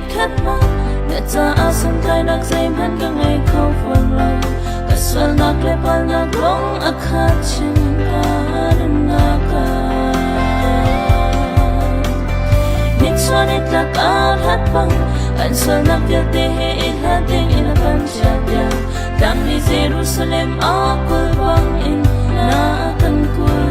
khát mong để ta asam tai nak zaim han ka ngai khâu phang lo ka swal nak le pal nak long akhat chin ka na ka nik swan it la ka hat bang an swal nak ya te he it hat ding in a pan cha dia dang ni Jerusalem akul bang in na kan kul